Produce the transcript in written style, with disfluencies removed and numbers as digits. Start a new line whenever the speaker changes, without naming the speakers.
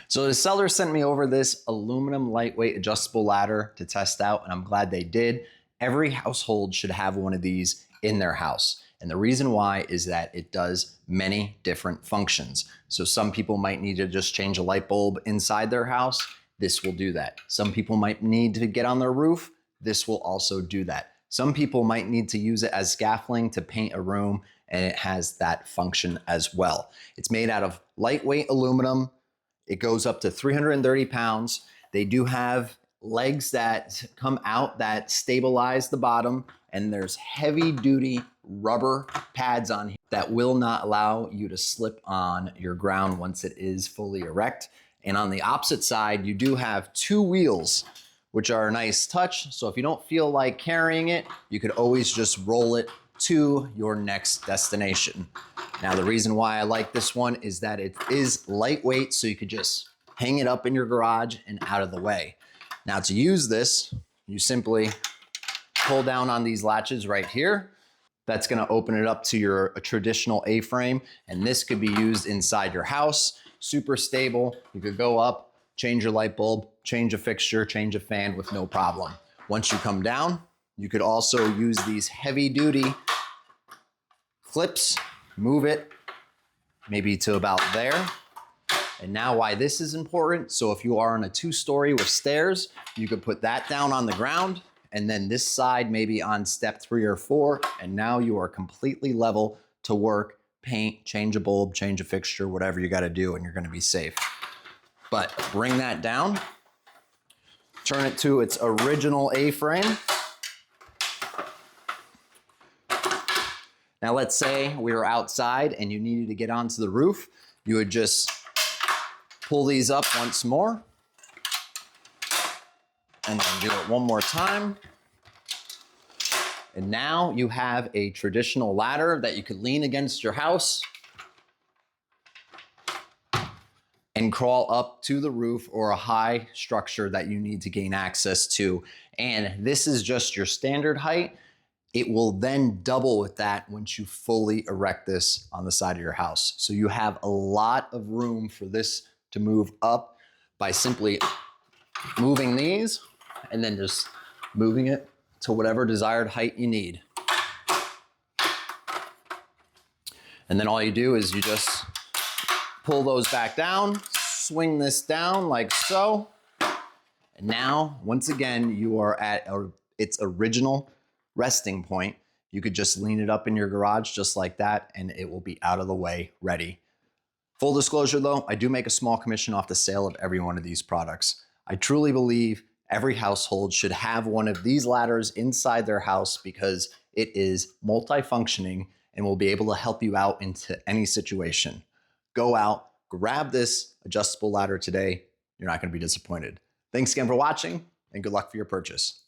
So the seller sent me over this aluminum lightweight adjustable ladder to test out, and I'm glad they did. Every household should have one of these in their house. And the reason why is that it does many different functions. So some people might need to just change a light bulb inside their house. This will do that. Some people might need to get on their roof. This will also do that. Some people might need to use it as scaffolding to paint a room, and it has that function as well. It's made out of lightweight aluminum. It goes up to 330 pounds. They do have legs that come out that stabilize the bottom, and there's heavy duty rubber pads on here that will not allow you to slip on your ground once it is fully erect. And on the opposite side, you do have two wheels, which are a nice touch. So if you don't feel like carrying it, you could always just roll it to your next destination. Now, the reason why I like this one is that it is lightweight, so you could just hang it up in your garage and out of the way. Now, to use this, you simply pull down on these latches right here. That's gonna open it up to your traditional A-frame, and this could be used inside your house. Super stable. You could go up, change your light bulb, change a fixture, change a fan with no problem. Once you come down, you could also use these heavy duty clips, move it maybe to about there. And now why this is important, so if you are on a 2-story with stairs, you could put that down on the ground, and then this side maybe on step 3 or 4, and now you are completely level to work, paint, change a bulb, change a fixture, whatever you gotta do, and you're gonna be safe. But bring that down, turn it to its original A-frame. Now let's say we were outside and you needed to get onto the roof. You would just pull these up once more and then do it one more time. And now you have a traditional ladder that you could lean against your house and crawl up to the roof or a high structure that you need to gain access to. And this is just your standard height. It will then double with that once you fully erect this on the side of your house. So you have a lot of room for this to move up by simply moving these and then just moving it to whatever desired height you need. And then all you do is you just pull those back down, swing this down like so. And now, once again, you are at its original resting point. You could just lean it up in your garage just like that, and it will be out of the way, ready. Full disclosure though, I do make a small commission off the sale of every one of these products. I truly believe every household should have one of these ladders inside their house because it is multifunctioning and will be able to help you out into any situation. Go out, grab this adjustable ladder today. You're not going to be disappointed. Thanks again for watching, and good luck for your purchase.